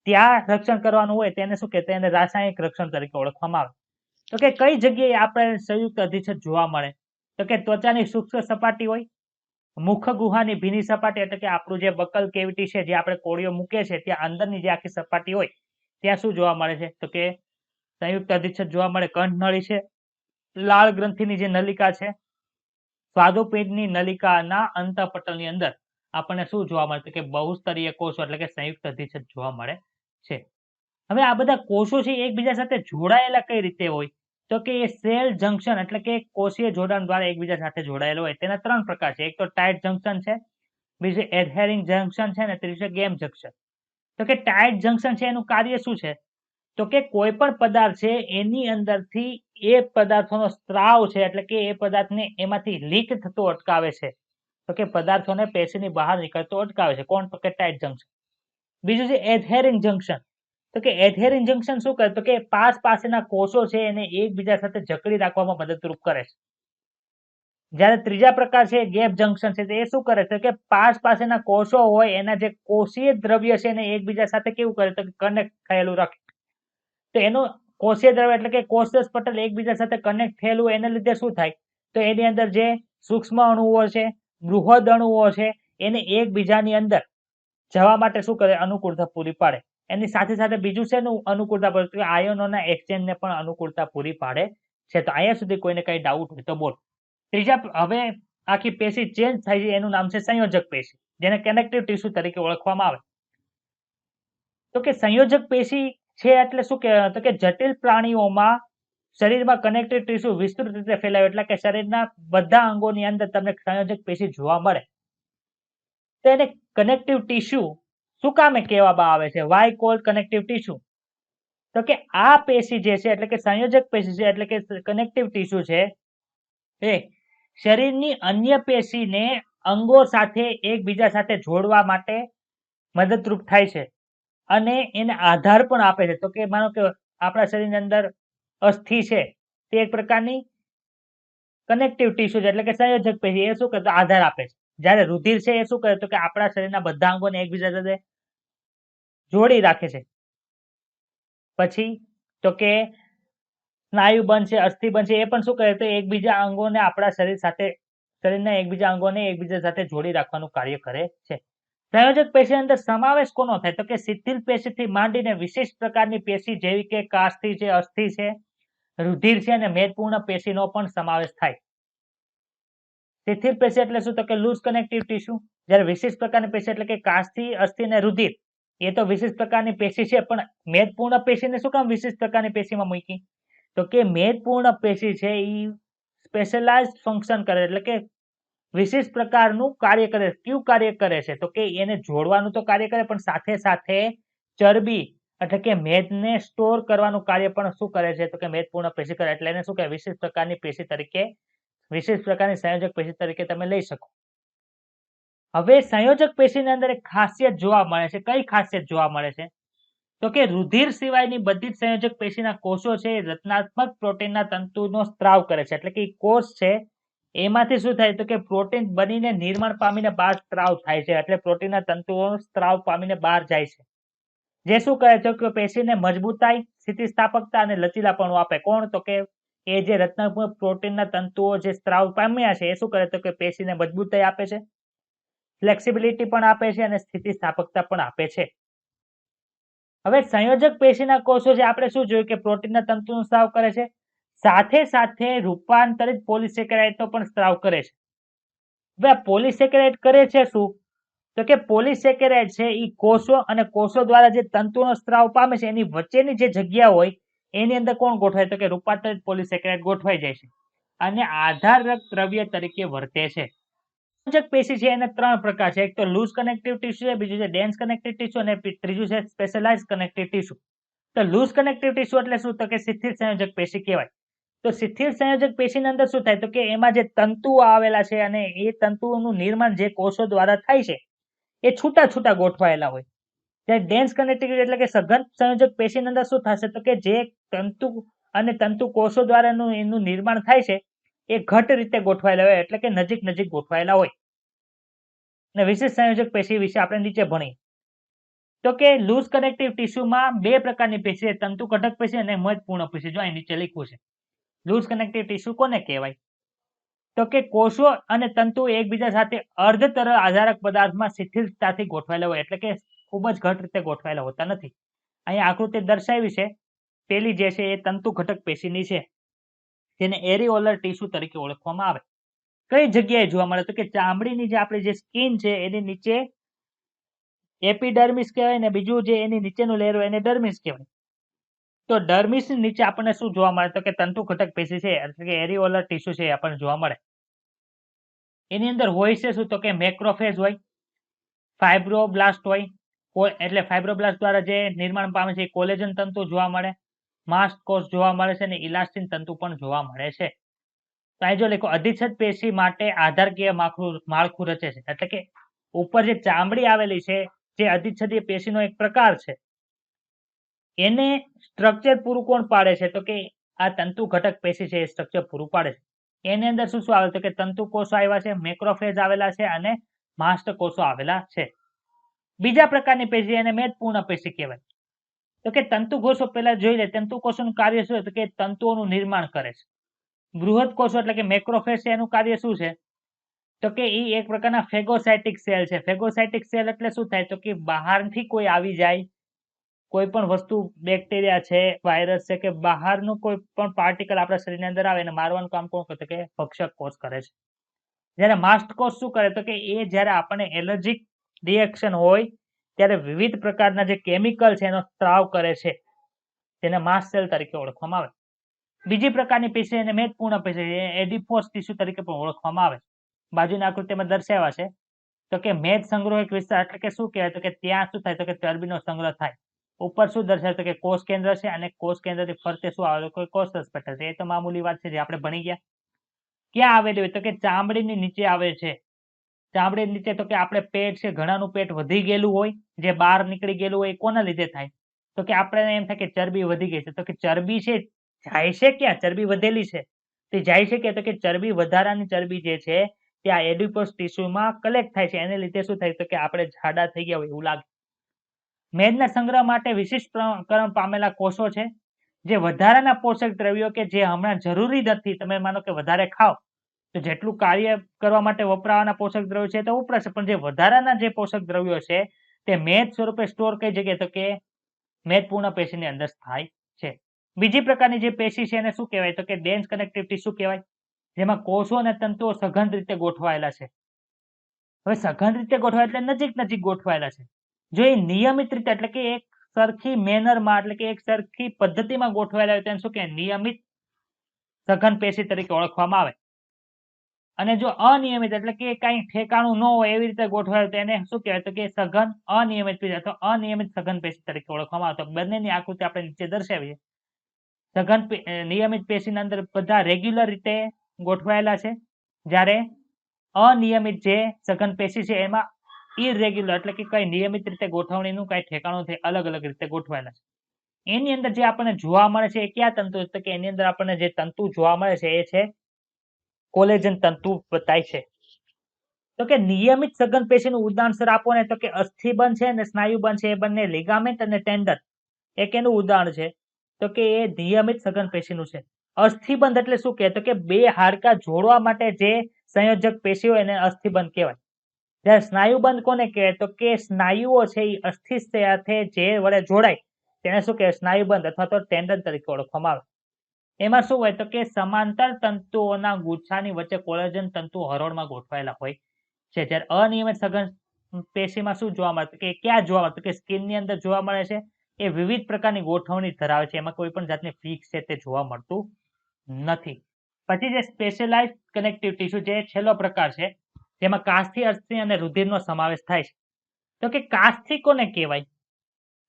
ત્યાં રક્ષણ કરવાનું હોય તેને શું કહેવાય, એને રાસાયણિક રક્ષણ તરીકે ઓળખવામાં આવે. તો કે કઈ જગ્યાએ આપણે સંયુક્ત અધિચ્છદ જોવા મળે તો કે ત્વચાની સૂક્ષ્મ સપાટી હોય, મુખ ગુહાની ભીની સપાટી, એટલે કે આપણું જે બકલ કેવિટી છે જે આપણે કોળીઓ મૂકે છે ત્યાં અંદરની જે આખી સપાટી હોય ત્યાં શું જોવા મળે છે તો કે સંયુક્ત અધિચ્છદ જોવા મળે. કંઠનળી છે, લાળ ગ્રંથિની જે નલિકા છે, સ્વાદુપિંડની નલિકાના અંતઃપટલની અંદર આપણને શું જોવા મળે કે બહુસ્તરીય કોષો એટલે કે સંયુક્ત અધિચ્છદ જોવા મળે છે. હવે આ બધા કોષો છે એકબીજા સાથે જોડાયેલા કઈ રીતે હોય તો કે એ સેલ જંકશન એટલે કે કોષીય જોડાણ દ્વારા એકબીજા સાથે જોડાયેલા હોય. તેના 3 પ્રકાર છે. એક તો ટાઇટ જંકશન છે, બીજું એડહેરિંગ જંકશન છે અને ત્રીજું છે ગેમ જંકશન. તો કે ટાઇટ જંકશન છે એનું કાર્ય શું છે તો કે કોઈ પણ પદાર્થ છે એની અંદરથી એ પદાર્થોનો સ્ત્રાવ છે એટલે કે એ પદાર્થને એમાંથી લીક થતો અટકાવે છે. તો કે પદાર્થોને પેશીની બહાર નીકળતો અટકાવે છે. કોણ? તો કે ટાઇટ જંકશન. બીજું છે એડહેરિંગ જંકશન. તો કે એડહેરિંગ જંકશન શું કરે તો કે પાસેના કોષો છે એને એકબીજા સાથે જકડી રાખવામાં મદદરૂપ કરે છે. જ્યારે ત્રીજા પ્રકાર છે ગેપ જંકશન છે એ શું કરે છે કે પાસેના કોષો હોય એના જે કોષીય દ્રવ્ય છે એને એકબીજા સાથે કેવું કરે તો કનેક્ટ થયેલું રાખે. તો એનું કોષીય દ્રવ્ય એટલે કે કોષરસ પટલ એકબીજા સાથે કનેક્ટ થયેલું એને લીધે શું થાય તો એની અંદર જે સૂક્ષ્મ અણુઓ છે, બૃહદ અણુઓ છે એને એકબીજાની અંદર જવા માટે શું કરે અનુકૂળતા પૂરી પાડે. એની સાથે સાથે બીજું છે અનુકૂળતા પૂરી આયનોના એક્સચેન્જને પણ અનુકૂળતા પૂરી પાડે છે. તો અહીંયા સુધી કોઈને કઈ ડાઉટ હોય તો બોલ. હવે આખી પેશી ચેન્જ થાય છે એનું નામ છે સંયોજક પેશી, જેને કનેક્ટિવ ટીસ્યુ તરીકે ઓળખવામાં આવે. તો કે સંયોજક પેશી છે એટલે શું કહેવાય તો કે જટિલ પ્રાણીઓમાં શરીરમાં કનેક્ટિવ ટીસ્યુ વિસ્તૃત રીતે ફેલાય એટલે કે શરીરના બધા અંગોની અંદર તમને સંયોજક પેશી જોવા મળે. તો એને કનેક્ટિવ ટીસ્યુ શું કામે કહેવામાં આવે છે? Why called connective tissue? તો કે આ પેશી જે છે એટલે કે સંયોજક પેશી છે એટલે કે કનેક્ટિવ ટીસ્યુ છે એ શરીરની અન્ય પેશીને અંગો સાથે એકબીજા સાથે જોડવા માટે મદદરૂપ થાય છે અને એને આધાર પણ આપે છે. તો કે માનો કે આપણા શરીરની અંદર અસ્થિ છે તે એક પ્રકારની કનેક્ટિવ ટીસ્યુ છે એટલે કે સંયોજક પેશી એ શું કરે તો આધાર આપે છે. જ્યારે રુધિર છે એ શું કરે તો કે આપણા શરીરના બધા અંગોને એકબીજા સાથે જોડી રાખે છે. પછી તો કે સ્નાયુ બંધ છે, અસ્થિ બંધ છે એ પણ શું કરે તો એકબીજા અંગોને આપણા શરીર સાથે શરીરના એકબીજા અંગોને એકબીજા સાથે જોડી રાખવાનું કાર્ય કરે છે. સંયોજક પેશી અંદર સમાવેશ કોનો થાય તો કે શિથિલ પેશીથી માંડીને વિશિષ્ટ પ્રકારની પેશી જેવી કે કાસ્થિ છે, અસ્થિ છે, રુધિર છે અને મેદપૂર્ણ પેશીનો પણ સમાવેશ થાય. શિથિલ પેશી એટલે શું તો કે લૂઝ કનેક્ટિવ ટીસ્યુ, જ્યારે વિશિષ્ટ પ્રકારની પેશી એટલે કે કાસ્થિ, અસ્થિ અને રુધિર એ તો વિશિષ્ટ પ્રકારની પેશી છે પણ મેદપૂર્ણ પેશીને શું કામ વિશિષ્ટ પ્રકારની પેશીમાં મૂકી તો કે મેદપૂર્ણ પેશી છે એ સ્પેશિયલાઇઝ્ડ ફંક્શન કરે એટલે કે વિશિષ્ટ પ્રકારનું કાર્ય કરે. કયું કાર્ય કરે છે તો કે એને જોડવાનું તો કાર્ય કરે પણ સાથે સાથે ચરબી એટલે કે મેદને સ્ટોર કરવાનું કાર્ય પણ શું કરે છે તો કે મેદપૂર્ણ પેશી કરે. એટલે એને શું કહેવાય વિશિષ્ટ પ્રકારની પેશી તરીકે વિશિષ્ટ પ્રકારની સંયોજક પેશી તરીકે તમે લઈ શકો. હવે સંયોજક પેશીની અંદર એક ખાસિયત જોવા મળે છે. કઈ ખાસિયત જોવા મળે છે તો કે રુધિર સિવાયની બધી જ સંયોજક પેશીના કોષો છે રચનાત્મક પ્રોટીનના તંતુનો સ્ત્રાવ કરે છે. એટલે કે કોષ છે એમાંથી શું થાય તો કે પ્રોટીન બનીને નિર્માણ પામીને બહાર સ્ત્રાવ થાય છે. એટલે પ્રોટીનના તંતુઓ સ્ત્રાવ પામીને બહાર જાય છે, જે શું કરે છે કે પેશીને મજબૂતાઈ, સ્થિતિસ્થાપકતા અને લચીલાપણું આપે. કોણ તો કે એ જે રચનાત્મક પ્રોટીનના તંતુઓ જે સ્ત્રાવ પામ્યા છે એ શું કરે તો કે પેશીને મજબૂતાઈ આપે છે, ફ્લેક્સિબિલિટી પણ આપે છે અને સ્થિતિસ્થાપકતા પણ આપે છે. હવે સંયોજક પેશીના કોષો છે આપણે શું જોયું કે પ્રોટીનના તંતુનો સ્ત્રાવ કરે છે, સાથે સાથે રૂપાંતરિત પોલિસેકેરાઇડનો પણ સ્ત્રાવ કરે છે. હવે આ પોલિસેકેરાઇડ કરે છે શું તો કે પોલિસેકેરાઇડ છે એ કોષો અને કોષો દ્વારા જે તંતુનો સ્ત્રાવ પામે છે એની વચ્ચેની જે જગ્યા હોય એની અંદર કોણ ગોઠવાય તો કે રૂપાંતરિત પોલિસેકેરાઇડ ગોઠવાઈ જાય છે અને આધારક દ્રવ્ય તરીકે વર્તે છે. સંયોજક પેશી છે એને 3 પ્રકાર છે. એક તો લૂઝ કનેક્ટિવ ટીસ્યુ છે, બીજું છે ડેન્સ કનેક્ટિવ ટીસ્યુ અને ત્રીજું છે સ્પેશિયલાઇઝ્ડ કનેક્ટિવ ટીસ્યુ. તો લૂઝ કનેક્ટિવ ટીસ્યુ એટલે શું તો કે શિથિલ સંયોજક પેશી કહેવાય. તો શિથિલ સંયોજક પેશીની અંદર શું થાય તો કે એમાં જે તંતુઓ આવેલા છે અને એ તંતુઓનું નિર્માણ જે કોષો દ્વારા થાય છે એ છૂટા છૂટા ગોઠવાયેલા હોય. જ્યારે ડેન્સ કનેક્ટિવ એટલે કે સઘન સંયોજક પેશીની અંદર શું થશે તો કે જે તંતુ અને તંતુ કોષો દ્વારા એનું નિર્માણ થાય છે એ ઘટ રીતે ગોઠવાયેલા હોય એટલે કે નજીક નજીક ગોઠવાયેલા હોય. અને વિશેષ સંયોજક પેશી વિશે આપણે નીચે ભણીએ તો કે લૂઝ કનેક્ટિવ ટીસ્યુમાં 2 પ્રકારની પેશી છે, તંતુ ઘટક પેશી અને મજપૂર્ણ પેશી. જો અહીં નીચે લખ્યું છે લૂઝ કનેક્ટિવ ટીસ્યુ કોને કહેવાય તો કે કોષો અને તંતુ એકબીજા સાથે અર્ધ તરલ આધારક પદાર્થમાં શિથિલતાથી ગોઠવાયેલા હોય એટલે કે ખૂબ જ ઘટ રીતે ગોઠવાયેલા હોતા નથી. અહીં આકૃતિ દર્શાવી છે પેલી જે છે એ તંતુ ઘટક પેશીની છે જેને એરિઓલર ટીસ્યુ તરીકે ઓળખવામાં આવે. કઈ જગ્યાએ જોવા મળે? તો કે ચામડીની જે આપણી જે સ્કિન છે એની નીચે એપિડર્મિસ કહેવાય ને બીજું જે એની નીચેનું લેયર હોય એને ડર્મિસ કહેવાય. તો ડર્મિસની નીચે આપણને શું જોવા મળે? તો કે તંતુ ઘટક પેશી છે એટલે કે એરિઓલર ટીસ્યુ છે એ આપણને જોવા મળે. એની અંદર હોય છે શું? તો કે મેક્રોફેજ હોય, ફાઇબ્રોબ્લાસ્ટ હોય, એટલે ફાઇબ્રોબ્લાસ્ટ દ્વારા જે નિર્માણ પામે છે એ કોલેજન તંતુ જોવા મળે, માસ્ટ કોષ જોવા મળે છે અને ઇલાસ્ટિન તંતુ પણ જોવા મળે છે. તો અહીં જો લખો અધિચ્છદ પેશી માટે આધારકીય માળખું રચે છે એટલે કે ઉપર જે ચામડી આવેલી છે જે અધિચ્છદીય પેશીનો એક પ્રકાર છે એને સ્ટ્રક્ચર પૂરું કોણ પાડે છે? તો કે આ તંતુ ઘટક પેશી છે એ સ્ટ્રક્ચર પૂરું પાડે છે. એની અંદર શું શું આવે? તો કે તંતુ કોષો આવ્યા છે, મેક્રોફેજ આવેલા છે અને માસ્ટ કોષો આવેલા છે. બીજા પ્રકારની પેશી એને મેદપૂર્ણ પેશી કહેવાય. તો કે તંતુ કોષો પહેલા જોઈ લે. તંતુ કોષોનું કાર્ય શું? તો કે તંતુઓનું નિર્માણ કરે છે. બૃહદ કોષો એટલે કે મેક્રોફેજ છે એનું કાર્ય શું છે? તો કે એ એક પ્રકારના ફેગોસાઇટિક સેલ છે. ફેગોસાઇટિક સેલ એટલે શું થાય? તો કે બહારથી કોઈ આવી જાય, કોઈ પણ વસ્તુ બેક્ટેરિયા છે, વાયરસ છે કે બહારનું કોઈ પણ પાર્ટિકલ આપણા શરીરની અંદર આવે એને મારવાનું કામ કોણ કરે? તો કે ભક્ષક કોષ કરે છે. જ્યારે માસ્ટ કોષ શું કરે? તો કે એ જ્યારે આપણને એલર્જીક રિએક્શન હોય ત્યારે વિવિધ પ્રકારના જે કેમિકલ છે એનો સ્ત્રાવ કરે છે. તેને માસ્ટ સેલ તરીકે ઓળખવામાં આવે. બીજી પ્રકારની પેશી એને મેદપૂર્ણ પેશી એડિપોસ ટીસ્યુ તરીકે પણ ઓળખવામાં આવે. બાજુની આકૃતિમાં દર્શાવ્યા છે. તો કે મેદ સંગ્રહ વિસ્તાર એટલે કે શું કહેવાય? તો કે ત્યાં શું થાય? તો કે ચરબીનો સંગ્રહ થાય. ઉપર શું દર્શાવે? તો કે કોષ કેન્દ્ર છે અને કોષ કેન્દ્રથી ફરતે શું આવેલું? કોઈ કોષરસ પટલ છે. એ તો મામૂલી વાત છે જે આપણે ભણી ગયા. ક્યાં આવેલી હોય? તો કે ચામડીની નીચે આવે છે. ચામડી નીચે તો કે આપણે પેટ છે, ઘણાનું પેટ વધી ગયેલું હોય, જે બહાર નીકળી ગયેલું હોય, કોના લીધે થાય? તો કે આપણે એમ થાય કે ચરબી વધી ગઈ છે. તો કે ચરબી છે જાય છે ક્યાં? ચરબી વધેલી છે તે જાય છે કે? તો કે ચરબી વધારાની ચરબી જે છે ત્યાં એડિપોસ ટીસ્યુમાં કલેક્ટ થાય છે. એને લીધે શું થાય? તો કે આપણે જાડા થઈ ગયા હોય એવું લાગે. મેદના સંગ્રહ માટે વિશિષ્ટકરણ પામેલા કોષો છે જે વધારાના પોષક દ્રવ્યો કે જે હમણાં જરૂરી નથી, તમે માનો કે વધારે ખાઓ તો જેટલું કાર્ય કરવા માટે વપરાવાના પોષક દ્રવ્યો છે તો વપરાશે, પણ જે વધારાના જે પોષક દ્રવ્યો છે તે મેદ સ્વરૂપે સ્ટોર કઈ જગ્યાએ? તો કે મેદપૂર્ણ પેશીની અંદર થાય છે. બીજી પ્રકારની જે પેશી છે એને શું કહેવાય? તો કે ડેન્સ કનેક્ટિવ ટીસ્યુ કહેવાય, જેમાં કોષો અને તંતુઓ સઘન રીતે ગોઠવાયેલા છે. હવે સઘન રીતે ગોઠવાય એટલે નજીક નજીક ગોઠવાયેલા છે. જો એ નિયમિત રીતે એટલે કે એક સરખી મેનરમાં એટલે કે એક સરખી પદ્ધતિમાં ગોઠવાયેલા હોય તેને શું કહેવાય? નિયમિત સઘન પેશી તરીકે ઓળખવામાં આવે. અને જો અનિયમિત એટલે કે કઈ ઠેકાણું ન હોય એવી રીતે ગોઠવાય તો એને શું કહેવાય? તો કે સઘન અનિયમિત પેશી અથવા અનિયમિત સઘન પેશી તરીકે ઓળખવામાં આવે. તો બંનેની આકૃતિ આપણે નીચે દર્શાવીએ. સઘન નિયમિત પેશીના અંદર બધા રેગ્યુલર રીતે ગોઠવાયેલા છે, જ્યારે અનિયમિત જે સઘન પેશી છે એમાં ઇરેગ્યુલર એટલે કે કઈ નિયમિત રીતે ગોઠવણીનું કઈ ઠેકાણું છે, અલગ અલગ રીતે ગોઠવાયેલા છે. એની અંદર જે આપણને જોવા મળે છે એ કયા તંતુ? તો કે એની અંદર આપણને જે તંતુ જોવા મળે છે એ છે કોલેજન તંતુ બતાય છે. તો કે નિયમિત સઘન પેશીનું ઉદાહરણ સર આપો ને? તો કે અસ્થિબંધ છે અને સ્નાયુબંધ છે એ બંને લિગામેન્ટ અને ટેન્ડન એક એનું ઉદાહરણ છે. તો કે એ નિયમિત સઘન પેશીનું છે. અસ્થિબંધ એટલે શું કહે? તો કે બે હાડકા જોડવા માટે જે સંયોજક પેશી હોય એને અસ્થિબંધ કહેવાય. જ્યારે સ્નાયુબંધ કોને કહેવાય? તો કે સ્નાયુઓ છે એ અસ્થિ સાથે જે વડે જોડાય તેને શું કહેવાય? સ્નાયુબંધ અથવા તો ટેન્ડન તરીકે ઓળખવામાં આવે. એમાં શું હોય? તો કે સમાંતર તંતુઓના ગુચ્છાની વચ્ચે કોલેજન તંતુ હરોળમાં ગોઠવાયેલા હોય છે. જ્યારે અનિયમિત સઘન પેશીમાં શું જોવા મળે? કે ક્યાં જોવા મળે? તો કે સ્કિનની અંદર જોવા મળે છે. એ વિવિધ પ્રકારની ગોઠવણી ધરાવે છે. એમાં કોઈ પણ જાતની ફિક્સ છે તે જોવા મળતું નથી. પછી જે સ્પેશિયલાઇઝ કનેક્ટિવ ટીસ્યુ જે છેલ્લો પ્રકાર છે, જેમાં કાસ્થિ, અસ્થિ અને રુધિરનો સમાવેશ થાય છે. તો કે કાસ્થિ કોને કહેવાય?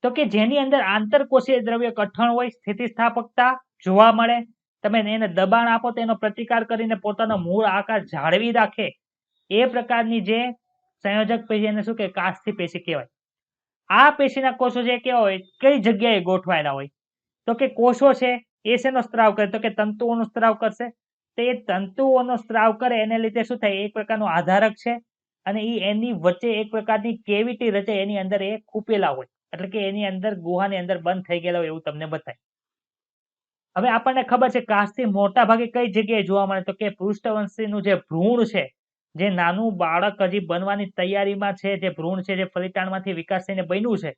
તો કે જેની અંદર આંતરકોષીય દ્રવ્ય કઠણ હોય, સ્થિતિસ્થાપકતા જોવા મળે, તમે એને દબાણ આપો તો એનો પ્રતિકાર કરીને પોતાનો મૂળ આકાર જાળવી રાખે, એ પ્રકારની જે સંયોજક પેશી એને શું કહેવાય? કાસ્થિ પેશી કહેવાય. આ પેશીના કોષો જે કેવા હોય? કઈ જગ્યાએ ગોઠવાયેલા હોય? તો કે કોષો છે એ શેનો સ્ત્રાવ કરે? તો કે તંતુઓનો સ્ત્રાવ કરશે. તો એ તંતુઓનો સ્ત્રાવ કરે એને લીધે શું થાય? એક પ્રકારનું આધારક છે અને એની વચ્ચે એક પ્રકારની કેવિટી રચે, એની અંદર એ ખૂપેલા હોય એટલે કે એની અંદર ગુહાની અંદર બંધ થઈ ગયેલા હોય એવું તમને બતાય. હવે આપણને ખબર છે કાસ્થિ મોટા ભાગે કઈ જગ્યાએ જોવા મળે? તો કે પૃષ્ઠવંશીનું જે ભ્રૂણ છે, જે નાનું બાળક હજી બનવાની તૈયારીમાં છે, જે ભ્રૂણ છે જે ફલિતાણમાંથી વિકાસ થઈને બન્યું છે,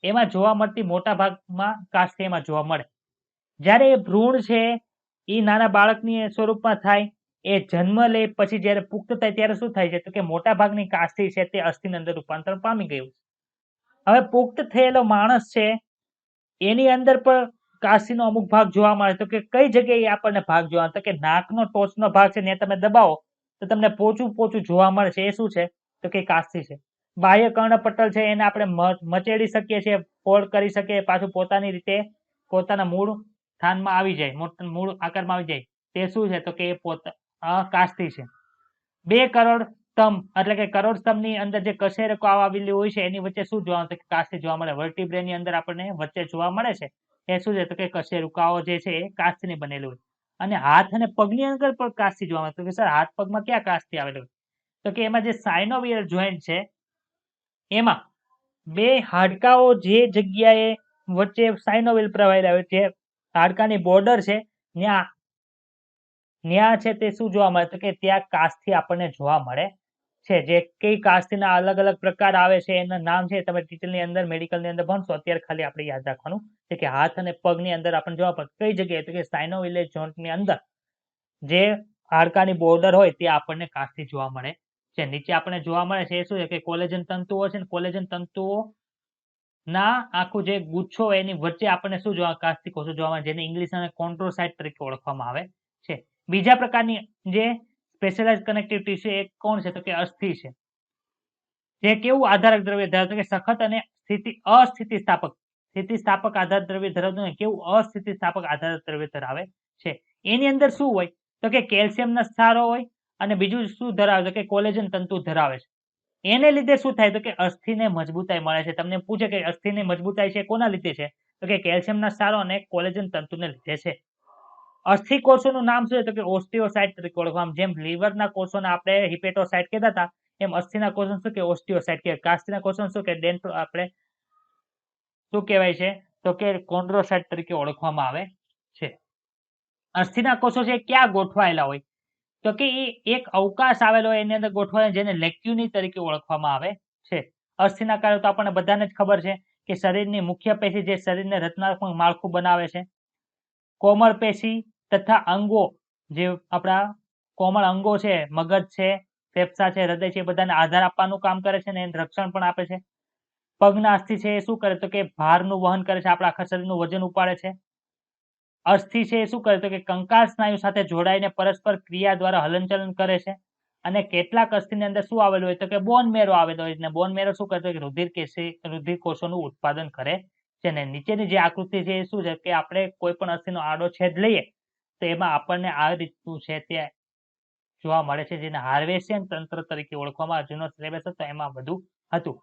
એમાં જોવા મળતી મોટા ભાગમાં કાસ્થિ એમાં જોવા મળે. જ્યારે એ ભ્રૂણ છે એ નાના બાળકની સ્વરૂપમાં થાય, એ જન્મ લે પછી જ્યારે પુખ્ત થાય ત્યારે શું થાય છે તો કે મોટા ભાગની કાસ્થી છે તે અસ્થિની અંદર રૂપાંતર પામી ગયું. હવે પુખ્ત થયેલો માણસ છે એની અંદર પણ કાસ્તીનો અમુક ભાગ જોવા મળે તો કે કઈ જગ્યાએ આપણને ભાગ જોવા તો કે નાકનો ટોચનો ભાગ છે ને તમે દબાવો તો તમને પોચું જોવા મળે છે. એ શું છે તો કે કાસ્તી છે. બાહ્ય કર્ણપટલ છે એને આપણે મચેડી શકીએ છીએ, ફોલ્ડ કરી શકીએ, પાછું પોતાની રીતે પોતાના મૂળ સ્થાનમાં આવી જાય, મૂળ આકારમાં આવી જાય. તે શું છે તો કે એ કાસ્તી છે. 2 કરોડ સ્તંભ એટલે કે કરોડ સ્તંભની અંદર જે કશેરકો આવેલી હોય છે એની વચ્ચે શું જોવા મળે કાસ્તી જોવા મળે. વર્ટિબ્રેની અંદર આપણને વચ્ચે જોવા મળે છે એ શું છે તો કે કશેરુકાઓ જે છે એ કાસ્તીની બનેલી હોય. અને હાથ અને પગની અંદર પણ કાસ્તી જોવા મળે. તો કે સર હાથ પગમાં ક્યાં કાસ્તી આવેલી હોય તો કે એમાં જે સાયનોવિયર જોઈન્ટ છે એમાં 2 હાડકાઓ જે જગ્યાએ વચ્ચે સાયનોવિયર પ્રવાહેલા હોય છે, હાડકાની બોર્ડર છે ત્યાં છે તે શું જોવા મળે તો કે ત્યાં કાસ્તી આપણને જોવા મળે છે. જે કઈ કાસ્તીના અલગ અલગ પ્રકાર આવે છે એના નામ છે તમે ડિટેલની અંદર મેડિકલની અંદર ભણશો. અત્યારે ખાલી આપણે યાદ રાખવાનું છે કે હાથ અને પગની અંદર આપણને જોવા પડે કઈ જગ્યાએ તો કે સાયનોવિયર જોઈન્ટની અંદર જે હાડકાની બોર્ડર હોય ત્યાં આપણને કાસ્તી જોવા મળે છે. નીચે આપણને જોવા મળે છે એ શું છે કે કોલેજન તંતુઓ છે ને કોલેજન તંતુઓ ના આખું જે ગુચ્છો એની વચ્ચે આપણને શું જોવા કાસ્તી કોષો જોવા મળે જેને ઇંગ્લિશ અને કોન્ટ્રોસાઇટ તરીકે ઓળખવામાં આવે છે. બીજા પ્રકારની જે સ્પેશિયલાઇઝ કનેક્ટિવ ટીસ્યુ એ કોણ છે તો કે અસ્થિ છે. જે કેવું આધારક દ્રવ્ય ધરાવતું કે સખત અને સ્થિતિસ્થાપક આધાર દ્રવ્ય ધરાવતું કેવું અસ્થિતિસ્થાપક આધાર દ્રવ્ય ધરાવે છે. એની અંદર શું હોય તો કે કેલ્શિયમના ક્ષારો હોય અને બીજું શું ધરાવે તો કે કોલેજન તંતુ ધરાવે છે. એને લીધે શું થાય તો કે અસ્થિને મજબૂતાઈ મળે છે. તમને પૂછે કે અસ્થિની મજબૂતાઈ છે કોના લીધે છે તો કે કેલ્શિયમના ક્ષારો અને કોલેજન તંતુને લીધે છે. અસ્થિ કોષોનું નામ શું છે તો કે ઓસ્ટિયોસાઇટ તરીકે ઓળખવામાં જેમ લીવરના કોષોને આપણે હિપેટોસાઇટ કહેતા હતા એમ અસ્થિના કોષોને શું કે ઓસ્ટિયોસાઇટ કહેવાય. કાસ્તીના કોષોને શું કે આપણે શું કહેવાય છે તો કે કોન્ડ્રોસાઇટ તરીકે ઓળખવામાં આવે છે. અસ્થિના કોષો છે ક્યાં ગોઠવાયેલા હોય તો કે એ એક અવકાશ આવેલો હોય એની અંદર ગોઠવાયેલા જેને લેક્યુની તરીકે ઓળખવામાં આવે છે. અસ્થિના કાર્યો તો આપણને બધાને જ ખબર છે કે શરીરની મુખ્ય પેશી જે શરીરને રચનાત્મક માળખું બનાવે છે, કોમળ પેશી તથા અંગો જે આપણા કોમળ અંગો છે, મગજ છે, ફેફસા છે, હૃદય છે, બધાને આધાર આપવાનું કામ કરે છે અને રક્ષણ પણ આપે છે. પગના અસ્થિ છે એ શું કરે તો કે ભારનું વહન કરે છે, આપણા આખા શરીરનું વજન ઉપાડે છે. અસ્થિ છે એ શું કરે તો કે કંકાલ સ્નાયુ સાથે જોડાઈને પરસ્પર ક્રિયા દ્વારા હલનચલન કરે છે. અને કેટલાક અસ્થિની અંદર શું આવેલું હોય તો કે બોન મેરો આવેલો હોય અને બોન મેરો શું કરતો રુધિર કોષોનું ઉત્પાદન કરે છે. અને નીચેની જે આકૃતિ છે એ શું છે કે આપણે કોઈ પણ અસ્થિનો આડો છેદ લઈએ તો એમાં આપણને આ રીતનું છે તે જોવા મળે છે જેને હાર્વેશિયન તંત્ર તરીકે ઓળખવામાં જૂનો સિલેબસ હતો એમાં બધું હતું.